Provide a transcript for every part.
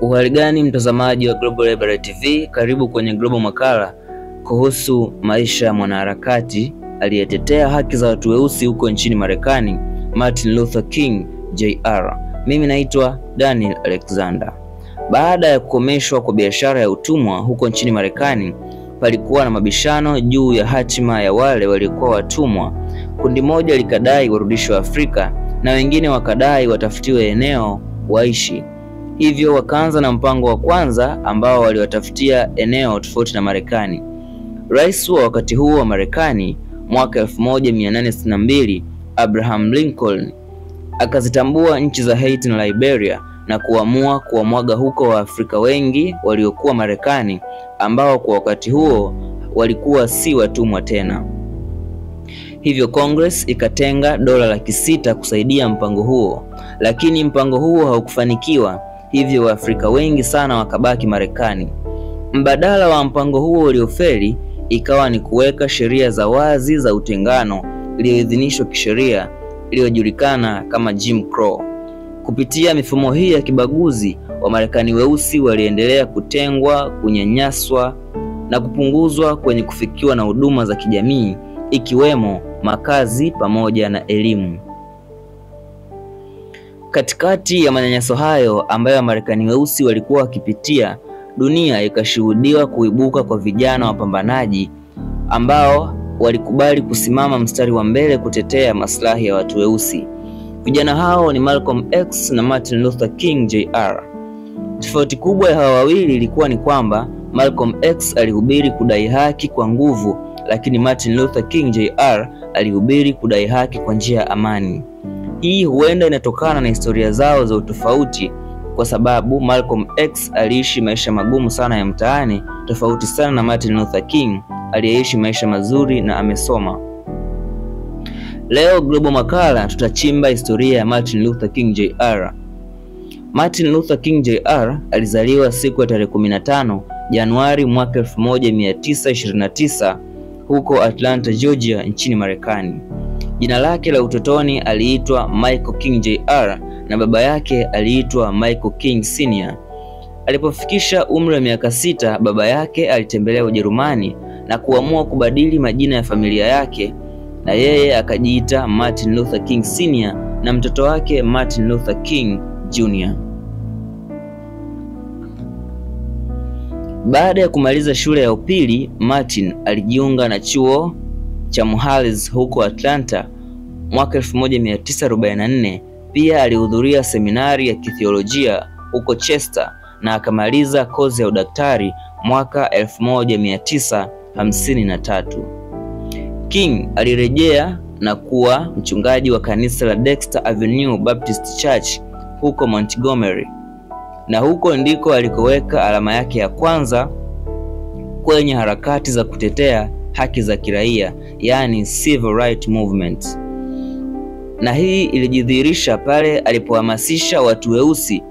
Uhali gani mtazamaji wa Global Library TV, karibu kwenye Global Makala kuhusu maisha ya mwanaharakati aliyetetea haki za watu weusi huko nchini Marekani, Martin Luther King Jr. Mimi naitwa Daniel Alexander. Baada ya kukomeshwa kwa biashara ya utumwa huko nchini Marekani, palikuwa na mabishano juu ya hatima ya wale waliokuwa watumwa. Kundi moja likadai warudishwe Afrika na wengine wakadai watafutiwe eneo waishi. Hivyo wakaanza na mpango wa kwanza ambao waliwatafutia eneo tofauti na Marekani. Rais wa wakati huo wa Marekani mwaka 1862, Abraham Lincoln, akazitambua nchi za Haiti na Liberia na kuamua kuwamwaga huko Waafrika wengi waliokuwa Marekani ambao kwa wakati huo walikuwa si watumwa tena. Hivyo Congress ikatenga dola $600 kusaidia mpango huo, lakini mpango huo haukufanikiwa. Hivyo Waafrika wengi sana wakabaki Marekani. Mbadala wa mpango huo uliofeli ikawa ni kuweka sheria za wazi za utengano iliyoidhinishwa kisheria iliyojulikana kama Jim Crow. Kupitia mifumo hii ya kibaguzi, Wamarekani weusi waliendelea kutengwa, kunyanyaswa na kupunguzwa kwenye kufikiwa na huduma za kijamii ikiwemo makazi pamoja na elimu. Katikati ya manyanyaso hayo ambayo Wamarekani weusi walikuwa wakipitia, dunia ikashuhudiwa kuibuka kwa vijana wapambanaji ambao walikubali kusimama mstari wa mbele kutetea maslahi ya watu weusi. Vijana hao ni Malcolm X na Martin Luther King Jr. Tofauti kubwa ya hawa wawili ilikuwa ni kwamba Malcolm X alihubiri kudai haki kwa nguvu, lakini Martin Luther King Jr. alihubiri kudai haki kwa njia ya amani. Hii huenda inatokana na historia zao za utofauti, kwa sababu Malcolm X aliishi maisha magumu sana ya mtaani, tofauti sana na Martin Luther King aliyeishi maisha mazuri na amesoma. Leo Global Makala tutachimba historia ya Martin Luther King Jr. Martin Luther King Jr. alizaliwa siku ya tarehe 15 Januari mwaka 1929 huko Atlanta, Georgia nchini Marekani. Jina lake la utotoni aliitwa Michael King Jr. na baba yake aliitwa Michael King Sr. Alipofikisha umri wa miaka 6, baba yake alitembelea Ujerumani na kuamua kubadili majina ya familia yake, na yeye akajiita Martin Luther King Sr. na mtoto wake Martin Luther King Jr. Baada ya kumaliza shule ya upili, Martin alijiunga na chuo cha Morehouse huko Atlanta mwaka 1944. Pia alihudhuria seminari ya kithiolojia huko Chester na akamaliza kozi ya udaktari mwaka 1953. King alirejea na kuwa mchungaji wa kanisa la Dexter Avenue Baptist Church huko Montgomery, na huko ndiko alikoweka alama yake ya kwanza kwenye harakati za kutetea haki za kiraia, yani Civil Rights Movement. Na hii ilijidhihirisha pale alipohamasisha watu weusi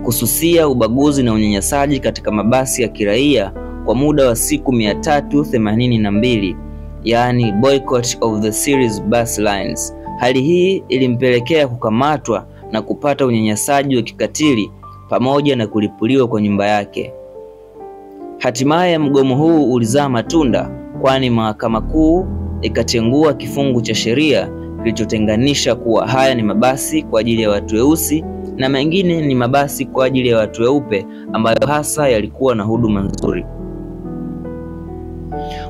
kususia ubaguzi na unyanyasaji katika mabasi ya kiraia kwa muda wa siku 382, yani boycott of the series bus lines. Hali hii ilimpelekea kukamatwa na kupata unyanyasaji wa kikatili pamoja na kulipuliwa kwa nyumba yake. Hatimaye mgomo huu ulizaa matunda, kwani mahakama kuu ikatengua kifungu cha sheria kilichotenganisha kuwa haya ni mabasi kwa ajili ya watu weusi na mengine ni mabasi kwa ajili ya watu weupe ambayo hasa yalikuwa na huduma nzuri.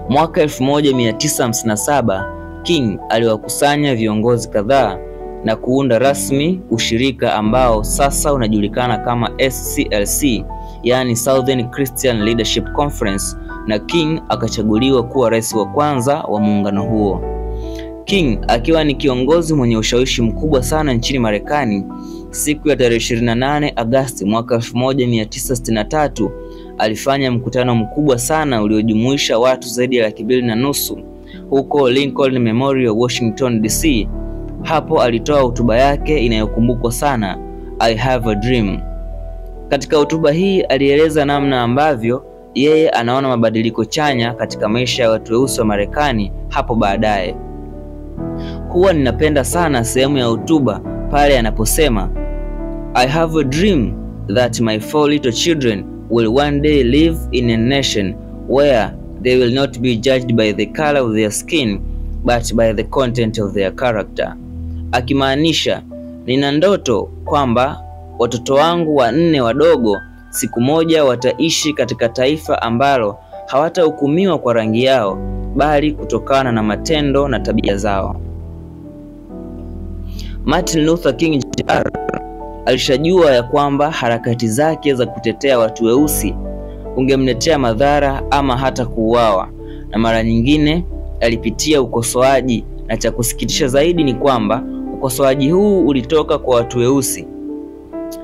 Mwaka 1957, King aliwakusanya viongozi kadhaa na kuunda rasmi ushirika ambao sasa unajulikana kama SCLC, yani Southern Christian Leadership Conference, na King akachaguliwa kuwa rais wa kwanza wa muungano huo. King akiwa ni kiongozi mwenye ushawishi mkubwa sana nchini Marekani, siku ya tarehe 28 Agosti mwaka 1963 alifanya mkutano mkubwa sana uliojumuisha watu zaidi ya 250,000 huko Lincoln Memorial, Washington DC. Hapo alitoa hotuba yake inayokumbukwa sana, I have a dream. Katika hotuba hii alieleza namna ambavyo yeye anaona mabadiliko chanya katika maisha ya watu weusi wa Marekani hapo baadaye. Huwa ninapenda sana sehemu ya hotuba pale anaposema I have a dream that my 4 little children will one day live in a nation where they will not be judged by the color of their skin but by the content of their character. Akimaanisha, nina ndoto kwamba watoto wangu 4 wadogo siku moja wataishi katika taifa ambalo hawatahukumiwa kwa rangi yao bali kutokana na matendo na tabia zao. Martin Luther King Jr. alishajua ya kwamba harakati zake za kutetea watu weusi ungemletea madhara ama hata kuuawa, na mara nyingine alipitia ukosoaji, na cha kusikitisha zaidi ni kwamba ukosoaji huu ulitoka kwa watu weusi,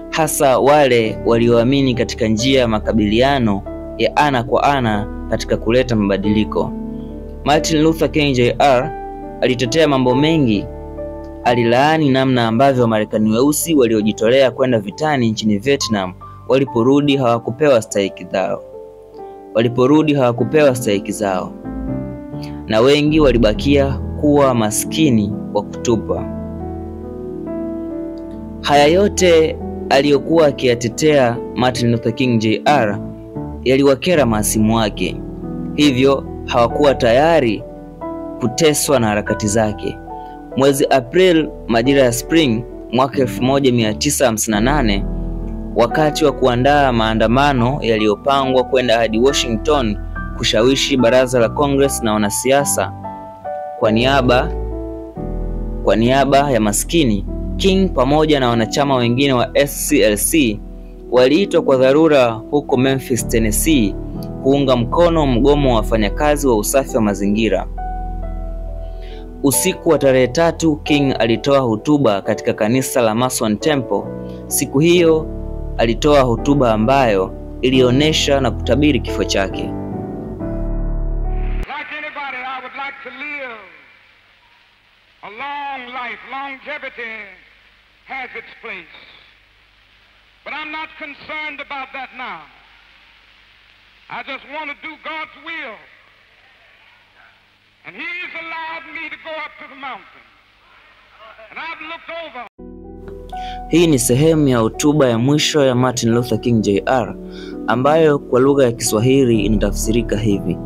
hasa wale walioamini katika njia ya makabiliano ya ana kwa ana katika kuleta mabadiliko. Martin Luther King Jr. alitetea mambo mengi. Alilaani namna ambavyo Wamarekani weusi waliojitolea kwenda vitani nchini Vietnam waliporudi hawakupewa stahiki zao. Na wengi walibakia kuwa maskini wa kutupa. Haya yote aliyokuwa akiyatetea Martin Luther King Jr. yaliwakera mahasimu wake, hivyo hawakuwa tayari kuteswa na harakati zake. Mwezi April, majira ya spring mwaka 1958, wakati wa kuandaa maandamano yaliyopangwa kwenda hadi Washington kushawishi baraza la Congress na wanasiasa kwa niaba ya maskini, King pamoja na wanachama wengine wa SCLC waliitwa kwa dharura huko Memphis, Tennessee kuunga mkono mgomo wa wafanyakazi wa usafi wa mazingira. Usiku wa tarehe 3, King alitoa hotuba katika kanisa la Mason Temple. Siku hiyo alitoa hotuba ambayo ilionyesha na kutabiri kifo chake. Like anybody, I would like to live a long life. Longevity has its place. But I'm not concerned about that now. I just want to do God's will. And He's allowed me to go up to the mountain. And I've looked over. Hii ni sehemu ya hotuba ya mwisho ya Martin Luther King Jr. ambayo kwa lugha ya Kiswahili inatafsirika hivi: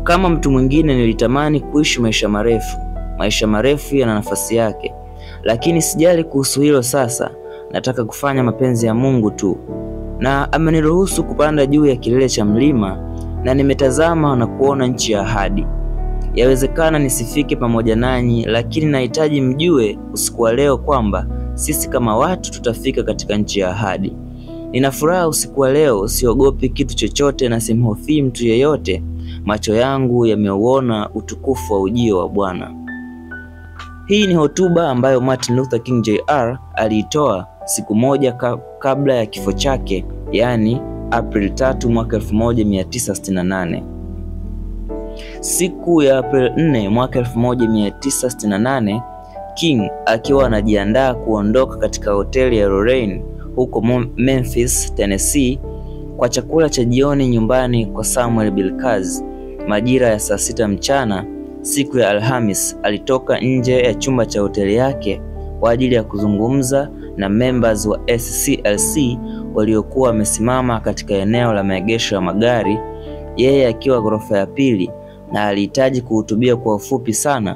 kama mtu mwingine nilitamani kuishi maisha marefu. Maisha marefu yana nafasi yake, lakini sijali kuhusu hilo sasa. Nataka kufanya mapenzi ya Mungu tu, na ameniruhusu kupanda juu ya kilele cha mlima, na nimetazama na kuona nchi ya ahadi. Yawezekana nisifike pamoja nanyi, lakini nahitaji mjue usiku wa leo kwamba sisi kama watu tutafika katika nchi ya ahadi. Nina furaha usiku wa leo, siogopi kitu chochote na simhofii mtu yeyote. Macho yangu yameuona utukufu wa ujio wa Bwana. Hii ni hotuba ambayo Martin Luther King Jr. aliitoa siku moja kabla ya kifo chake, yani April 3 mwaka 1968. Siku ya April 4 mwaka 1968, King akiwa anajiandaa kuondoka katika hoteli ya Lorraine huko Memphis, Tennessee kwa chakula cha jioni nyumbani kwa Samuel Bilkaz, majira ya saa 6 mchana siku ya Alhamis, alitoka nje ya chumba cha hoteli yake kwa ajili ya kuzungumza na members wa SCLC waliokuwa wamesimama katika eneo la maegesho ya magari, yeye akiwa ghorofa ya pili, na alihitaji kuhutubia kwa ufupi sana.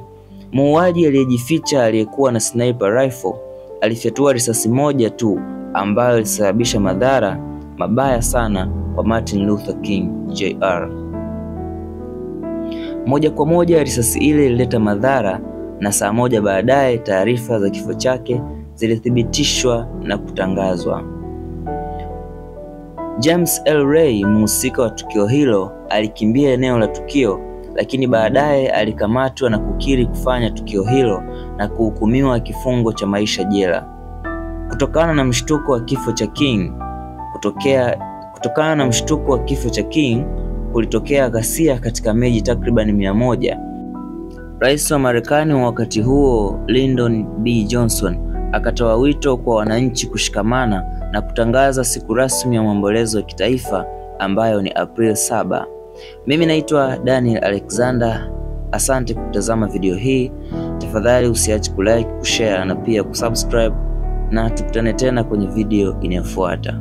Muuaji aliyejificha aliyekuwa na sniper rifle alifyatua risasi moja tu ambayo ilisababisha madhara mabaya sana kwa Martin Luther King Jr. Moja kwa moja risasi ile ilileta madhara, na saa moja baadaye taarifa za kifo chake zilithibitishwa na kutangazwa. James L. Ray, mhusika wa tukio hilo, alikimbia eneo la tukio, lakini baadaye alikamatwa na kukiri kufanya tukio hilo na kuhukumiwa kifungo cha maisha jela. Kutokana na mshtuko wa kifo cha King kulitokea ghasia katika miji takriban 100. Rais wa Marekani wa wakati huo, Lyndon B. Johnson, akatoa wito kwa wananchi kushikamana na kutangaza siku rasmi ya maombolezo ya kitaifa ambayo ni April 7. Mimi naitwa Daniel Alexander. Asante kwa kutazama video hii. Tafadhali usiache kulike, kushare na pia kusubscribe, na tukutane tena kwenye video inayofuata.